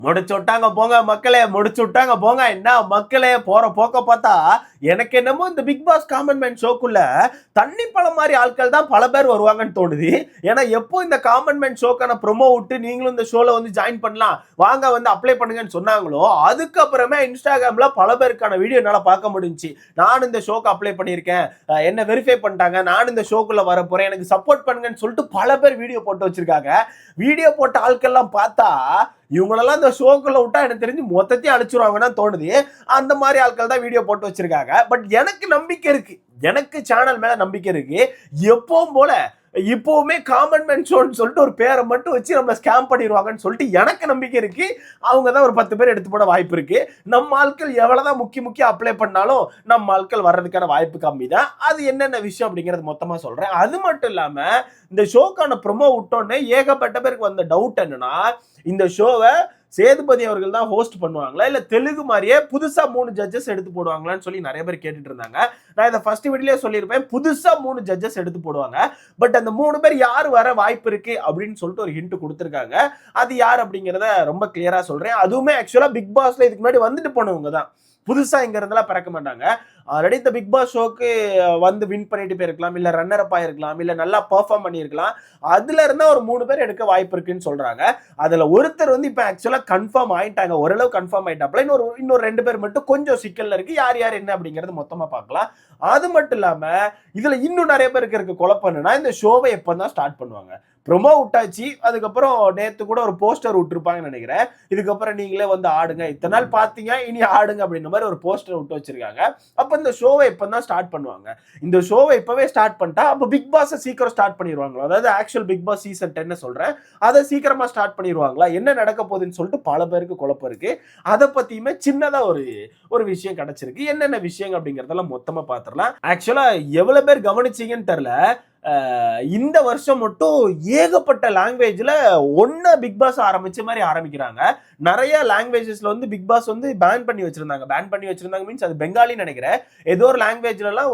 முடிச்சு விட்டாங்க போங்க மக்களே, முடிச்சு விட்டாங்க போங்க. என்ன மக்களே, போற போக்க பார்த்தா எனக்கு என்னமோ இந்த பிக் பாஸ் காமன் மேன் ஷோக்குள்ள தண்ணி பழம் மாதிரி ஆட்கள் தான் பல பேர் வருவாங்கன்னு தோணுது. ஏன்னா எப்போ இந்த காமன் மேன் ஷோக்கான ப்ரொமோ விட்டு நீங்களும் இந்த ஷோல வந்து ஜாயின் பண்ணலாம், வாங்க வந்து அப்ளை பண்ணுங்கன்னு சொன்னாங்களோ, அதுக்கப்புறமே இன்ஸ்டாகிராம்ல பல பேருக்கான வீடியோ என்னால பார்க்க முடிஞ்சுச்சு. நான் இந்த ஷோக்கு அப்ளை பண்ணியிருக்கேன், என்ன வெரிஃபை பண்ணிட்டாங்க, நான் இந்த ஷோக்குள்ள வர போறேன், எனக்கு சப்போர்ட் பண்ணுங்கன்னு சொல்லிட்டு பல பேர் வீடியோ போட்டு வச்சிருக்காங்க. வீடியோ போட்ட ஆட்கள்லாம் பார்த்தா இவங்களெல்லாம் இந்த ஷோக்குள்ள விட்டா எனக்கு தெரிஞ்சு மொத்தத்தையும் அழிச்சிருவாங்கன்னு தோணுது. அந்த மாதிரி ஆட்கள் தான் வீடியோ போட்டு வச்சிருக்காங்க. பட் எனக்கு நம்பிக்கை இருக்கு, எனக்கு சேனல் மேல நம்பிக்கை இருக்கு. எப்பவும் போல இப்பவுமே காமன் மேன் ஷோன்னு சொல்லிட்டு ஒரு பேரை மட்டும் வச்சு நம்ம ஸ்கேம் பண்ணிடுவாங்கன்னு சொல்லிட்டு எனக்கு நம்பிக்கை இருக்கு. அவங்க தான் ஒரு 10 பேர் எடுத்து போட வாய்ப்பு இருக்கு. நம்ம ஆட்கள் எவ்வளவுதான் முக்கிய அப்ளை பண்ணாலும் நம்ம ஆட்கள் வர்றதுக்கான வாய்ப்பு கம்மி தான். அது என்னென்ன விஷயம் அப்படிங்கறது மொத்தமா சொல்றேன். அது மட்டும் இல்லாம இந்த ஷோக்கான ப்ரோமோ விட்டோன்னே ஏகப்பட்ட பேருக்கு வந்த டவுட் என்னன்னா, இந்த ஷோவை சேதுபதி அவர்கள் தான் ஹோஸ்ட் பண்ணுவாங்களா, இல்ல தெலுங்கு மாதிரியே புதுசா 3 ஜட்ஜஸ் எடுத்து போடுவாங்களான்னு சொல்லி நிறைய பேர் கேட்டுட்டு இருந்தாங்க. நான் இதை ஃபர்ஸ்ட் வீடியோலயே சொல்லியிருப்பேன், புதுசா 3 ஜட்ஜஸ் எடுத்து போடுவாங்க. பட் அந்த 3 பேர் யார் வர வாய்ப்பு இருக்கு அப்படின்னு சொல்லிட்டு ஒரு ஹிண்ட் கொடுத்துருக்காங்க. அது யார் அப்படிங்கிறத ரொம்ப கிளியரா சொல்றேன். அதுவுமே ஆக்சுவலா பிக் பாஸ்ல இதுக்கு முன்னாடி வந்துட்டு போனவங்க தான், புதுசா இங்க இருந்தெல்லாம் பிறக்க மாட்டாங்க. ஆல்ரெடி இந்த பிக் பாஸ் ஷோக்கு வந்து வின் பண்ணிட்டு போயிருக்கலாம், இல்ல ரன்னர் அப் ஆயிருக்கலாம், இல்ல நல்லா பெர்ஃபார்ம் பண்ணியிருக்கலாம். அதுல இருந்தா ஒரு 3 பேர் எடுக்க வாய்ப்பு இருக்குன்னு சொல்றாங்க. அதுல ஒருத்தர் வந்து இப்ப ஆக்சுவலா கன்ஃபார்ம் ஆயிட்டாங்க, ஓரளவு கன்ஃபார்ம் ஆயிட்டாப்ல. இன்னொரு 2 பேர் மட்டும் கொஞ்சம் சிக்கல்ல இருக்கு. யார் யார் என்ன அப்படிங்கறது மொத்தமா பார்க்கலாம். அது மட்டும் இல்லாம இதுல இன்னும் நிறைய பேருக்கு இருக்க குழப்பம் என்னன்னா, இந்த ஷோவை எப்பதான் ஸ்டார்ட் பண்ணுவாங்க. ப்ரோமோ விட்டாச்சு, அதுக்கப்புறம் நேத்து கூட ஒரு போஸ்டர் விட்டுருப்பாங்கன்னு நினைக்கிறேன். இதுக்கப்புறம் நீங்களே வந்து ஆடுங்க, இத்தனை நாள் பாத்தீங்க இனி ஆடுங்க அப்படின்ற மாதிரி ஒரு போஸ்டர் விட்டு வச்சிருக்காங்க. அப்ப இந்த ஷோவை எப்பதான் ஸ்டார்ட் பண்ணுவாங்க? இந்த ஷோவை இப்பவே ஸ்டார்ட் பண்ணிட்டா அப்ப பிக் பாஸ் சீக்கிரம் ஸ்டார்ட் பண்ணிடுவாங்களா? அதாவது ஆக்சுவல் பிக் பாஸ் சீசன் 10 சொல்றேன், அதை சீக்கிரமா ஸ்டார்ட் பண்ணிடுவாங்களா? என்ன நடக்க போகுதுன்னு சொல்லிட்டு பல பேருக்கு குழப்பம் இருக்கு. அதை பத்தியுமே சின்னதா ஒரு விஷயம் கிடைச்சிருக்கு. என்னென்ன விஷயம் அப்படிங்கறதெல்லாம் மொத்தமா பாத்துரலாம். ஆக்சுவலா எவ்வளவு பேர் கவனிச்சீங்கன்னு தெரியல, இந்த வருஷம் மட்டும் ஏகப்பட்ட லாங்குவேஜ்ல ஒன்ன பிக் பாஸ் ஆரம்பிச்ச மாதிரி ஆரம்பிக்கிறாங்க. நிறைய லாங்குவேஜஸ்ல வந்து பிக் பாஸ் வந்து பேன் பண்ணி வச்சிருந்தாங்க மீன்ஸ் அது பெங்காலி நினைக்கிறேன். ஏதோ ஒரு லாங்குவேஜ்ல எல்லாம்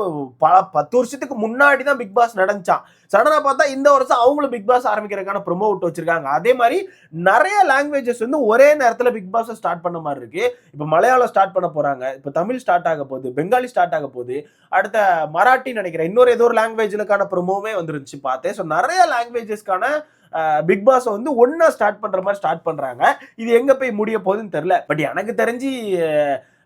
10 வருஷத்துக்கு முன்னாடி தான் பிக் பாஸ் நடந்துச்சான். சடனா பார்த்தா இந்த வருஷம் அவங்களும் பிக் பாஸ் ஆரம்பிக்கிறதுக்கான ப்ரோமோ விட்டு வச்சிருக்காங்க. அதே மாதிரி நிறைய லாங்குவேஜஸ் வந்து ஒரே நேரத்துல பிக் பாஸ் ஸ்டார்ட் பண்ண மாதிரி இருக்கு. இப்ப மலையாளம் ஸ்டார்ட் பண்ண போறாங்க, இப்ப தமிழ் ஸ்டார்ட் ஆக போகுது, பெங்காலி ஸ்டார்ட் ஆக போகுது, அடுத்த மராட்டி நினைக்கிறேன், இன்னொரு ஏதோ ஒரு லாங்குவேஜ்லுக்கான ப்ரோமோவே வந்துருச்சு பார்த்தேன். ஸோ நிறைய லாங்குவேஜஸ்க்கான பிக் பாஸ் வந்து ஒன்னா ஸ்டார்ட் பண்ற மாதிரி ஸ்டார்ட் பண்றாங்க. இது எங்க போய் முடிய போகுதுன்னு தெரியல. பட் எனக்கு தெரிஞ்சு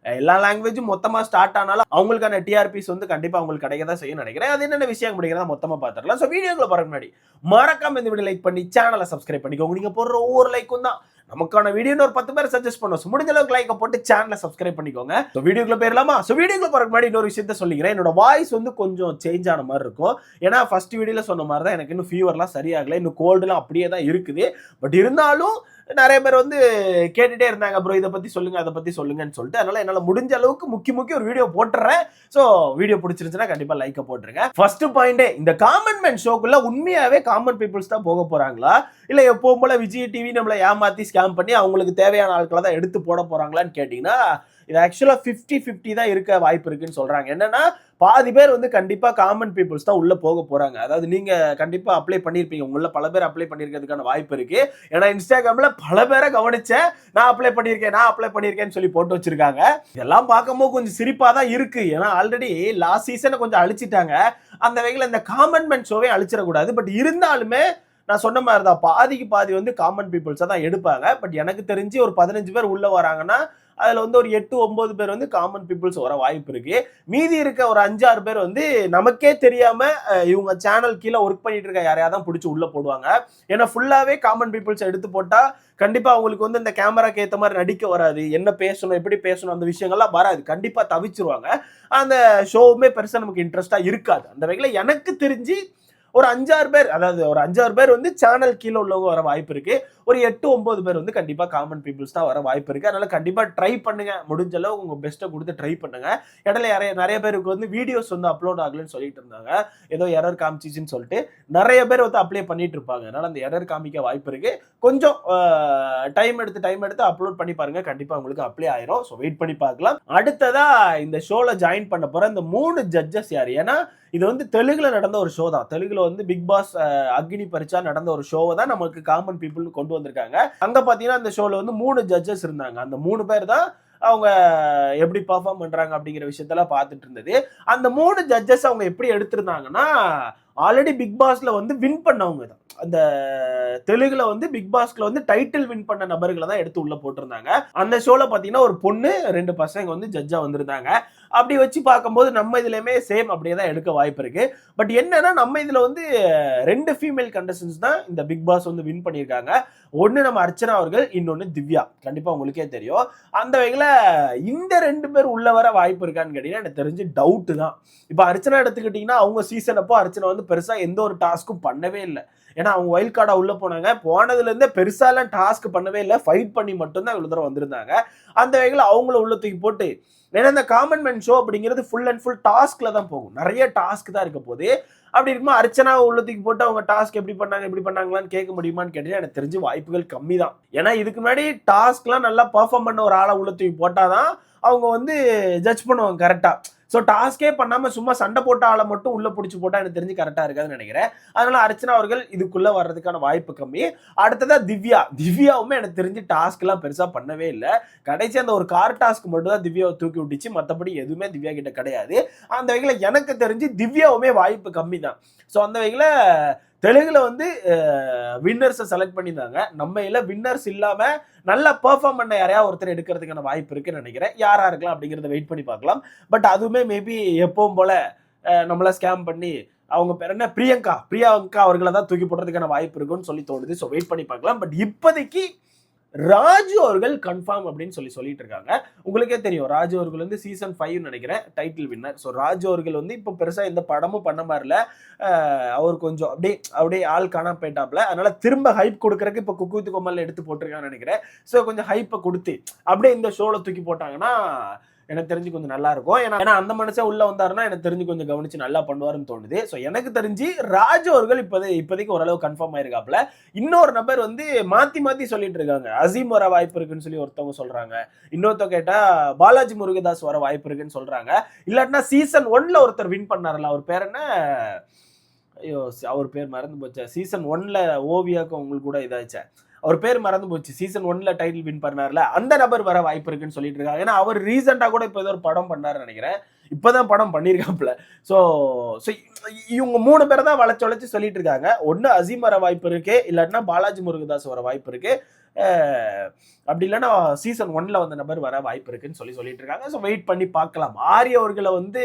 எல்லா லாங்குவேஜும் மொத்தமா ஸ்டார்ட் ஆனாலும் அவங்களுக்கான டிஆர்பிஸ் வந்து கண்டிப்பா அவங்களுக்கு கிடைக்க தான் செய்யும் நினைக்கிறேன். அது என்னென்ன விஷயம் அப்படிங்கிறத மொத்தமா பார்த்துடலாம். ஸோ வீடியோக்குள்ள போற முன்னாடி மறக்காம இந்த வீடியோ லைக் பண்ணி சேனலை சப்ஸ்கிரைப் பண்ணிக்கோங்க. நீங்க போடுற ஒவ்வொரு லைக்கும் தான் நமக்கான வீடியோன்னு ஒரு 10 பேர் சஜஸ்ட் பண்ணுவோம். முடிஞ்ச அளவுக்கு லைக் போட்டு சேனலை சப்ஸ்கிரைப் பண்ணிக்கோங்க. ஸோ வீடியோக்குள்ள போயிடலாமா? ஸோ வீடியோக்குள்ள போறதுக்கு முன்னாடி இன்னொரு விஷயத்த சொல்லிக்கிறேன். என்னோட வாய்ஸ் வந்து கொஞ்சம் சேஞ்ச் ஆன மாதிரி இருக்கும். ஏன்னா ஃபர்ஸ்ட் வீடியோல சொன்ன மாதிரி தான் எனக்கு இன்னும் ஃபீவர்லாம் சரியாகல, இன்னும் கோல்டுலாம் அப்படியே தான் இருக்குது. பட் இருந்தாலும் நிறைய பேர் வந்து கேட்டுட்டே இருந்தாங்க, ப்ரோ இதை பத்தி சொல்லுங்க அதை பத்தி சொல்லுங்கன்னு சொல்லிட்டு. அதனால என்னால முடிஞ்ச அளவுக்கு முக்கிய ஒரு வீடியோ போட்டுறேன். ஸோ வீடியோ பிடிச்சிருந்துச்சுன்னா கண்டிப்பா லைக்க போட்டுருங்க. ஃபர்ஸ்ட் பாயிண்டே, இந்த காமன் மேன் ஷோக்குள்ள உண்மையாவே காமன் பீப்புள்ஸ் தான் போக போறாங்களா, இல்ல எப்பவும் போல விஜய் டிவி நம்மள ஏமாத்தி ஸ்கேம் பண்ணி அவங்களுக்கு தேவையான ஆட்களை தான் எடுத்து போட போறாங்களான்னு கேட்டீங்கன்னா, இது ஆக்சுவலா 50-50 தான் இருக்க வாய்ப்பு இருக்குன்னு சொல்றாங்க. என்னன்னா பாதி பேர் வந்து கண்டிப்பா காமன் பீப்புள்ஸ் தான் உள்ள போக போறாங்க. அதாவது நீங்க கண்டிப்பா அப்ளை பண்ணிருப்பீங்க, உங்கள பல பேர் அப்ளை பண்ணிருக்கிறதுக்கான வாய்ப்பு இருக்கு. ஏன்னா இன்ஸ்டாகிராம்ல பல பேரை கவனிச்சேன், நான் அப்ளை பண்ணிருக்கேன்னு சொல்லி போட்டு வச்சிருக்காங்க. இதெல்லாம் பார்க்கும்போது கொஞ்சம் சிரிப்பா தான் இருக்கு. ஏன்னா ஆல்ரெடி லாஸ்ட் சீசனை கொஞ்சம் அழிச்சிட்டாங்க. அந்த வகையில் இந்த காமன் மேன் ஷோவே அழிச்சிடக்கூடாது. பட் இருந்தாலுமே நான் சொன்ன மாதிரி தான் பாதிக்கு பாதி வந்து காமன் பீப்புள்ஸை தான் எடுப்பாங்க. பட் எனக்கு தெரிஞ்சு ஒரு 15 பேர் உள்ள வராங்கன்னா அதுல வந்து ஒரு 8-9 பேர் வந்து காமன் பீப்புள்ஸ் வர வாய்ப்பு இருக்கு. மீதி இருக்க ஒரு 5-6 பேர் வந்து நமக்கே தெரியாம இவங்க சேனல் கீழே ஒர்க் பண்ணிட்டு இருக்க யாரையாவது தான் பிடிச்சி உள்ள போடுவாங்க. ஏன்னா ஃபுல்லாவே காமன் பீப்புள்ஸ் எடுத்து போட்டா கண்டிப்பா அவங்களுக்கு வந்து இந்த கேமராக்கு ஏற்ற மாதிரி நடிக்க வராது, என்ன பேசணும் எப்படி பேசணும் அந்த விஷயங்கள்லாம் வராது, கண்டிப்பா தவிச்சிருவாங்க. அந்த ஷோவுமே பெருசா நமக்கு இன்ட்ரெஸ்டா இருக்காது. அந்த வகையில் எனக்கு தெரிஞ்சு ஒரு 5-6 பேர், அதாவது ஒரு 5-6 பேர் வந்து சேனல் கீழே உள்ளவங்க வர வாய்ப்பு இருக்கு. ஒரு 8-9 பேர் வந்து கண்டிப்பா காமன் பீப்புள்ஸ் தான் வர வாய்ப்பு இருக்கு. அதனால கண்டிப்பா ட்ரை பண்ணுங்க, முடிஞ்ச அளவு உங்க பெஸ்ட்டை கொடுத்து ட்ரை பண்ணுங்க. இடையில நிறைய பேருக்கு வந்து வீடியோஸ் வந்து அப்லோட் ஆகலன்னு சொல்லிட்டு இருந்தாங்க, ஏதோ எரர் காமிச்சிச்சுன்னு சொல்லிட்டு நிறைய பேர் வந்து அப்ளை பண்ணிட்டு இருப்பாங்க. அதனால அந்த எரர் காமிக்க வாய்ப்பு இருக்கு. கொஞ்சம் டைம் எடுத்து அப்லோட் பண்ணி பாருங்க, கண்டிப்பா உங்களுக்கு அப்ளை ஆயிரும். ஸோ வெயிட் பண்ணி பார்க்கலாம். அடுத்ததா இந்த ஷோல ஜாயின் பண்ண போற இந்த 3 ஜட்ஜஸ் யாரு? ஏன்னா இது வந்து தெலுங்குல நடந்த ஒரு ஷோ தான். தெலுங்குல வந்து பிக் பாஸ் அக்னி பரிச்சா நடந்த ஒரு ஷோவை தான் நமக்கு காமன் பீப்புள் கொண்டு வந்திருக்காங்க. அங்க பாத்தீங்கன்னா அந்த ஷோல வந்து 3 ஜட்ஜஸ் இருந்தாங்க. அந்த 3 பேர் தான் அவங்க எப்படி பெர்ஃபார்ம் பண்றாங்க அப்படிங்கிற விஷயத்தெல்லாம் பார்த்துட்டு இருந்தது. அந்த 3 ஜட்ஜஸ் அவங்க எப்படி எடுத்திருந்தாங்கன்னா, ஆல்ரெடி பிக் பாஸ்ல வந்து வின் பண்ணவங்க தான். அந்த தெலுங்குல வந்து பிக் பாஸ்ல வந்து டைட்டில் வின் பண்ண நபர்களை தான் எடுத்து உள்ள போட்டிருந்தாங்க. அந்த ஷோல பாத்தீங்கன்னா ஒரு பொண்ணு 2 பசங்க வந்து ஜட்ஜா வந்திருந்தாங்க. அப்படி வச்சு பார்க்கும்போது நம்ம இதுலயுமே சேம் அப்படியே தான் எடுக்க வாய்ப்பு இருக்கு. பட் என்னன்னா நம்ம இதுல வந்து 2 ஃபீமேல் கண்டஸ்டன்ஸ் தான் இந்த பிக் பாஸ் வந்து வின் பண்ணியிருக்காங்க. ஒன்னு நம்ம அர்ச்சனா அவர்கள், இன்னொன்னு திவ்யா. கண்டிப்பா உங்களுக்கே தெரியும். அந்த வகையில இந்த 2 பேர் உள்ள வர வாய்ப்பு இருக்கான்னு கேட்டீங்கன்னா எனக்கு தெரிஞ்சு டவுட் தான். இப்ப அர்ச்சனா எடுத்துக்கிட்டீங்கன்னா அவங்க சீசன் அப்போ அர்ச்சனா வந்து பெருசா எந்த ஒரு டாஸ்க்கும் பண்ணவே இல்லை. ஏன்னா அவங்க வைல்ட் கார்டா உள்ள போனாங்க. போனதுல இருந்தே பெருசாலாம் டாஸ்க் பண்ணவே இல்லை. ஃபைட் பண்ணி மட்டும்தான் இவ்வளவு தூரம் வந்திருந்தாங்க. அந்த வகையில அவங்கள உள்ள தூக்கி போட்டு, ஏன்னா இந்த காமன் மேன் ஷோ அப்படிங்கிறது ஃபுல் அண்ட் ஃபுல் டாஸ்க்ல தான் போகும். நிறைய டாஸ்க் தான் இருக்க போது. அப்படி இருக்குமா அர்ச்சனா உள்ளத்துக்கு போட்டு அவங்க டாஸ்க் எப்படி பண்ணாங்களான்னு கேட்க முடியுமான்னு கேட்டீங்கன்னா எனக்கு தெரிஞ்சு வாய்ப்புகள் கம்மி தான். ஏன்னா இதுக்கு முன்னாடி டாஸ்க்லாம் நல்லா பெர்ஃபார்ம் பண்ண ஒரு ஆளை உள்ளத்துக்கு போட்டாதான் அவங்க வந்து ஜட்ஜ் பண்ணுவாங்க கரெக்டா. ஸோ டாஸ்கே பண்ணாம சும்மா சண்டை போட்ட ஆளை மட்டும் உள்ள பிடிச்சி போட்டா எனக்கு தெரிஞ்சு கரெக்டா இருக்காதுன்னு நினைக்கிறேன். அதனால அர்ச்சனா அவர்கள் இதுக்குள்ள வர்றதுக்கான வாய்ப்பு கம்மி. அடுத்ததா திவ்யாவுமே எனக்கு தெரிஞ்சு டாஸ்க் எல்லாம் பெருசா பண்ணவே இல்லை. கடைசி அந்த ஒரு கார் டாஸ்க் மட்டும் தான் திவ்யாவை தூக்கி விட்டுச்சு. மற்றபடி எதுவுமே திவ்யா கிட்ட கிடையாது. அந்த வகையில எனக்கு தெரிஞ்சு திவ்யாவுமே வாய்ப்பு கம்மி தான். ஸோ அந்த வகையில தெலுங்குல வந்து வின்னர்ஸை செலக்ட் பண்ணியிருந்தாங்க. நம்ம இல்ல வின்னர்ஸ் இல்லாம நல்லா பெர்ஃபார்ம் பண்ண யாரையா ஒருத்தர் எடுக்கிறதுக்கான வாய்ப்பு இருக்குன்னு நினைக்கிறேன். யாரா இருக்கலாம் அப்படிங்கறத வெயிட் பண்ணி பார்க்கலாம். பட் அதுவுமே மேபி எப்பவும் போல நம்மள ஸ்கேம் பண்ணி அவங்க பேர் என்ன பிரியங்கா அவர்களை தான் தூக்கி போடுறதுக்கான வாய்ப்பு இருக்குன்னு சொல்லி தோணுது. ஸோ வெயிட் பண்ணி பார்க்கலாம். பட் இப்போதைக்கு ராஜு அவர்கள் கன்ஃபார்ம் அப்படின்னு சொல்லிட்டு இருக்காங்க. உங்களுக்கே தெரியும் ராஜு அவர்கள் வந்து சீசன் 5 நினைக்கிறேன் டைட்டில் வின்னர். ஸோ ராஜு அவர்கள் வந்து இப்போ பெருசா எந்த படமும் பண்ண மாதிரில அவர் கொஞ்சம் அப்படியே ஆள் காணாம போயிட்டாப்ல. அதனால திரும்ப ஹைப் கொடுக்கறதுக்கு இப்போ குக்கு வித் கோமாளில எடுத்து போட்டிருக்காங்கன்னு நினைக்கிறேன். ஸோ கொஞ்சம் ஹைப்பை கொடுத்து அப்படியே இந்த ஷோல தூக்கி போட்டாங்கன்னா எனக்கு தெரிஞ்சு கொஞ்சம் நல்லா இருக்கும். ஏன்னா அந்த மனுஷன் உள்ள வந்தாருன்னா எனக்கு தெரிஞ்சு கொஞ்சம் கவனிச்சு நல்லா பண்ணுவாருன்னு தோணுது. ஸோ எனக்கு தெரிஞ்சு ராஜு அவர்கள் இப்போதைக்கு ஓரளவு கன்ஃபார்ம் ஆயிருக்காப்ல. இன்னொரு நபர் வந்து மாத்தி சொல்லிட்டு இருக்காங்க. அசீம் வர வாய்ப்பு இருக்குன்னு சொல்லி ஒருத்தவங்க சொல்றாங்க. இன்னொருத்தவங்க கேட்டா பாலாஜி முருகதாஸ் வர வாய்ப்பு இருக்குன்னு சொல்றாங்க. இல்லாட்டினா சீசன் 1ல ஒருத்தர் வின் பண்ணார்ல, அவர் பேர் என்ன? ஐயோ அவர் பேர் மறந்து போச்சு. சீசன் 1ல ஓவியாக்கும் உங்களுக்கு கூட இதாச்சா, அவர் பேர் மறந்து போச்சு. சீசன் 1ல டைட்டில் வின் பண்ணார்ல, அந்த நபர் வர வாய்ப்பு இருக்குன்னு சொல்லிட்டு இருக்காங்க. ஏன்னா அவர் ரீசெண்டா கூட இப்போ ஏதோ ஒரு படம் பண்ணாருன்னு நினைக்கிறேன். இப்பதான் படம் பண்ணியிருக்காப்ல. ஸோ இவங்க 3 பேரை தான் வளைச்சு சொல்லிட்டு இருக்காங்க. ஒன்னு அசீம் வர வாய்ப்பு இருக்கு, இல்லாட்டினா பாலாஜி முருகதாஸ் வர வாய்ப்பு இருக்கு, அப்படி இல்லைன்னா சீசன் 1ல வந்த நபர் வர வாய்ப்பு இருக்குன்னு சொல்லிட்டு இருக்காங்க. ஸோ வெயிட் பண்ணி பார்க்கலாம். ஆரி அவர்களை வந்து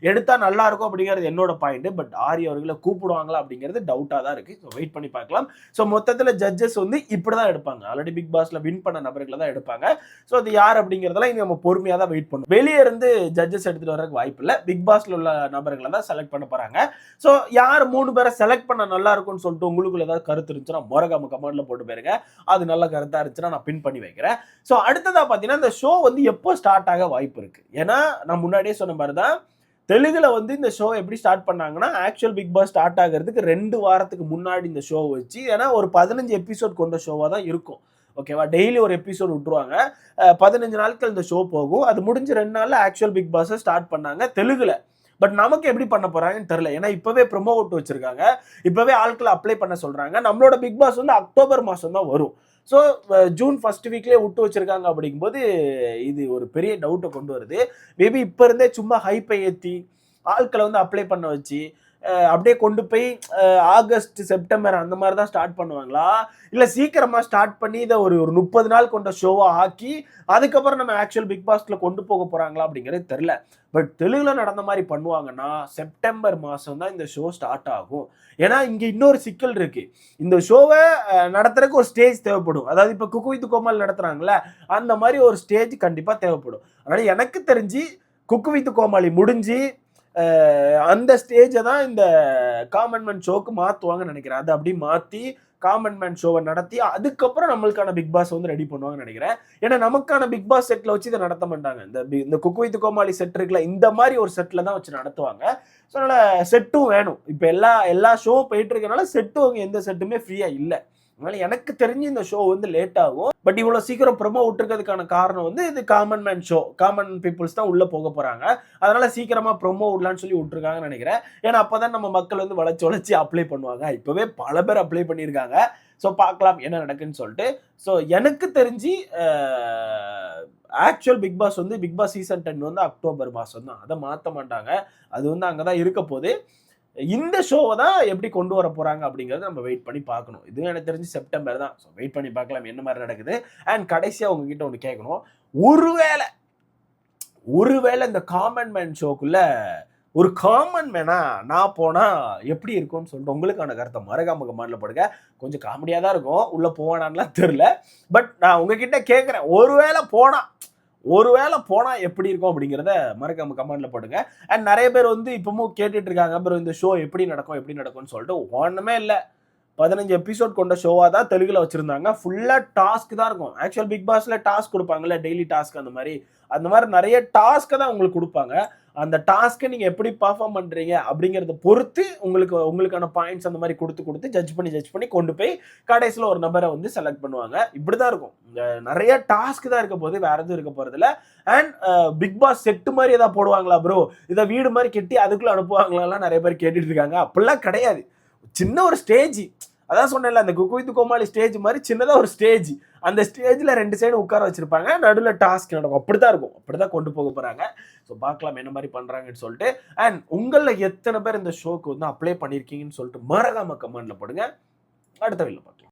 எடுத்தா நல்லா இருக்கும் அப்படிங்கிறது என்னோட பாயிண்ட். பட் ஆரி அவர்களை கூப்பிடுவாங்களா அப்படிங்கிறது டவுட்டா தான் இருக்கு. ஸோ வெயிட் பண்ணி பார்க்கலாம். ஸோ மொத்தத்தில் ஜட்ஜஸ் வந்து இப்படிதான் எடுப்பாங்க. ஆல்ரெடி பிக் பாஸ்ல வின் பண்ண நபர்களை தான் எடுப்பாங்க. ஸோ அது யார் அப்படிங்கிறதெல்லாம் இங்க நம்ம பொறுமையா தான் வெயிட் பண்ணுவோம். வெளியே இருந்து ஜட்ஜஸ் எடுத்துட்டு வரதுக்கு வாய்ப்பு இல்லை. பிக் பாஸ்ல உள்ள நபர்களை தான் செலக்ட் பண்ண போறாங்க. ஸோ யார் 3 பேரை செலக்ட் பண்ண நல்லா இருக்கும்னு சொல்லிட்டு உங்களுக்குள்ள ஏதாவது கருத்து இருந்துச்சுன்னா மொரகாம கமெண்ட்ல போட்டு போயிருங்க. அது நல்ல கருத்தா இருந்துச்சுன்னா நான் பின் பண்ணி வைக்கிறேன். சோ அடுத்ததா பாத்தீங்கன்னா இந்த ஷோ வந்து எப்போ ஸ்டார்ட் ஆக வாய்ப்பு இருக்கு? ஏன்னா நான் முன்னாடியே சொன்ன மாதிரி தான் தெலுங்குல வந்து இந்த ஷோ எப்படி ஸ்டார்ட் பண்ணாங்கன்னா ஆக்சுவல் பிக் பாஸ் ஸ்டார்ட் ஆகிறதுக்கு 2 வாரத்துக்கு முன்னாடி இந்த ஷோ வச்சு, ஏன்னா ஒரு 15 எபிசோட் கொண்ட ஷோவா தான் இருக்கும். ஓகேவா? டெய்லி ஒரு எபிசோட் விட்டுருவாங்க. 15 நாட்கள் இந்த ஷோ போகும். அது முடிஞ்ச 2 நாள்ல ஆக்சுவல் பிக் பாஸ் ஸ்டார்ட் பண்ணாங்க தெலுங்குல. பட் நமக்கு எப்படி பண்ண போறாங்கன்னு தெரியல. ஏன்னா இப்பவே ப்ரோமோ விட்டு வச்சிருக்காங்க. இப்பவே ஆட்களை அப்ளை பண்ண சொல்றாங்க. நம்மளோட பிக் பாஸ் வந்து அக்டோபர் மாசம் தான் வரும். ஸோ ஜூன் ஃபர்ஸ்ட் வீக்லேயே விட்டு வச்சிருக்காங்க. அப்படிங்கும்போது இது ஒரு பெரிய டவுட்டை கொண்டு வருது. மேபி இப்போ இருந்தே சும்மா ஹைப்பை ஏற்றி ஆட்களை வந்து அப்ளை பண்ண வச்சு அப்படியே கொண்டு போய் ஆகஸ்ட் செப்டம்பர் அந்த மாதிரி தான் ஸ்டார்ட் பண்ணுவாங்களா, இல்லை சீக்கிரமாக ஸ்டார்ட் பண்ணி இதை ஒரு 30 நாள் கொண்ட ஷோவாக ஆக்கி அதுக்கப்புறம் நம்ம ஆக்சுவல் பிக் பாஸ்ல கொண்டு போக போகிறாங்களா அப்படிங்கிறது தெரில. பட் தெலுங்குல நடந்த மாதிரி பண்ணுவாங்கன்னா செப்டம்பர் மாதம் தான் இந்த ஷோ ஸ்டார்ட் ஆகும். ஏன்னா இங்கே இன்னொரு சிக்கல் இருக்கு. இந்த ஷோவை நடத்துறதுக்கு ஒரு ஸ்டேஜ் தேவைப்படும். அதாவது இப்போ குக்கு வித் கோமாளி நடத்துறாங்களே அந்த மாதிரி ஒரு ஸ்டேஜ் கண்டிப்பாக தேவைப்படும். அதனால எனக்கு தெரிஞ்சு குக்கு வித் கோமாளி முடிஞ்சு அந்த ஸ்டேஜை தான் இந்த காமன் மேன் ஷோக்கு மாற்றுவாங்கன்னு நினைக்கிறேன். அதை அப்படி மாற்றி காமன் மேன் ஷோவை நடத்தி அதுக்கப்புறம் நம்மளுக்கான பிக் பாஸ் வந்து ரெடி பண்ணுவாங்கன்னு நினைக்கிறேன். ஏன்னா நமக்கான பிக் பாஸ் செட்டில் வச்சு இதை நடத்த மாட்டாங்க. இந்த குக்கு வித் கோமாளி செட் இருக்குல்ல, இந்த மாதிரி ஒரு செட்டில் தான் வச்சு நடத்துவாங்க. ஸோ அதனால் செட்டும் வேணும். இப்போ எல்லா ஷோவும் போயிட்டு இருக்கனால செட்டும் எந்த செட்டுமே ஃப்ரீயாக இல்லை. அதனால எனக்கு தெரிஞ்சு இந்த ஷோ வந்து லேட் ஆகும். பட் இவ்வளவு சீக்கிரம் ப்ரோமோ விட்டுருக்கிறதுக்கான காரணம் வந்து இது common man show, common peoples தான் உள்ள போக போறாங்க. அதனால சீக்கிரமா ப்ரோமோ விடலான்னு சொல்லி விட்டுருக்காங்கன்னு நினைக்கிறேன். ஏன்னா அப்பதான் நம்ம மக்கள் வந்து வளைச்சு அப்ளை பண்ணுவாங்க. இப்பவே பல பேர் அப்ளை பண்ணியிருக்காங்க. ஸோ பார்க்கலாம் என்ன நடக்குன்னு சொல்லிட்டு. ஸோ எனக்கு தெரிஞ்சு ஆக்சுவல் பிக் பாஸ் வந்து பிக் பாஸ் சீசன் 10 வந்து அக்டோபர் மாதம் தான், அதை மாற்ற மாட்டாங்க. அது வந்து அங்கே தான் இருக்க போது. இந்த ஷோவை தான் எப்படி கொண்டு வர போறாங்க அப்படிங்கறத நம்ம வெயிட் பண்ணி பார்க்கணும். இது எனக்கு தெரிஞ்சு செப்டம்பர் தான். ஸோ வெயிட் பண்ணி பார்க்கலாம் என்ன மாதிரி நடக்குது. அண்ட் கடைசியா உங்ககிட்ட ஒன்று கேட்கணும். ஒருவேளை இந்த காமன் மேன் ஷோக்குள்ள ஒரு காமன் மேனா நான் போனா எப்படி இருக்கும்னு சொல்லிட்டு உங்களுக்கான கருத்தை மறக்காம கமெண்ட்ல போடுங்க. கொஞ்சம் காமெடியா தான் இருக்கும், உள்ள போவானான்லாம் தெரியல. பட் நான் உங்ககிட்ட கேட்குறேன், ஒருவேளை போனா எப்படி இருக்கும் அப்படிங்கிறத மறக்காம கமெண்ட்ல போடுங்க. அண்ட் நிறைய பேர் வந்து இப்பவும் கேட்டுட்டு இருக்காங்க, அப்புறம் இந்த ஷோ எப்படி நடக்கும்னு சொல்லிட்டு. ஒண்ணுமே இல்லை, 15 எபிசோட் கொண்ட ஷோவா தான் தெலுங்குல வச்சிருந்தாங்க. ஃபுல்லா டாஸ்க் தான் இருக்கும். ஆக்சுவல் பிக் பாஸ்ல டாஸ்க் கொடுப்பாங்கல்ல, டெய்லி டாஸ்க், அந்த மாதிரி நிறைய டாஸ்க்கை தான் உங்களுக்கு கொடுப்பாங்க. அந்த டாஸ்க்கை நீங்க எப்படி பர்ஃபார்ம் பண்றீங்க அப்படிங்கறத பொறுத்து உங்களுக்கான பாயிண்ட்ஸ் அந்த மாதிரி கொடுத்து ஜட்ஜ் பண்ணி கொண்டு போய் கடைசியில் ஒரு நபரை வந்து செலக்ட் பண்ணுவாங்க. இப்படிதான் இருக்கும். நிறைய டாஸ்க் தான் இருக்க போது, வேற எதுவும் இருக்க போறது இல்லை. அண்ட் பிக் பாஸ் செட்டு மாதிரி ஏதாவது போடுவாங்களா ப்ரோ, இதை வீடு மாதிரி கட்டி அதுக்குள்ள அனுப்புவாங்களாம் நிறைய பேர் கேட்டுட்டு இருக்காங்க. அப்படிலாம் கிடையாது. சின்ன ஒரு ஸ்டேஜ், அதான் சொன்னேன்ல, அந்த குக் வித் கோமாளி ஸ்டேஜ் மாதிரி சின்னதா ஒரு ஸ்டேஜ். அந்த ஸ்டேஜ்ல 2 சைடு உட்கார வச்சிருப்பாங்க, நடுவில் டாஸ்க் நடக்கும். அப்படிதான் இருக்கும், அப்படிதான் கொண்டு போக போறாங்க. ஸோ பார்க்கலாம் என்ன மாதிரி பண்றாங்கன்னு சொல்லிட்டு. அண்ட் உங்கள எத்தனை பேர் இந்த ஷோக்கு வந்து அப்ளை பண்ணிருக்கீங்கன்னு சொல்லிட்டு மறக்காம கமெண்ட்ல போடுங்க. அடுத்த வீடியோல பார்க்கலாம்.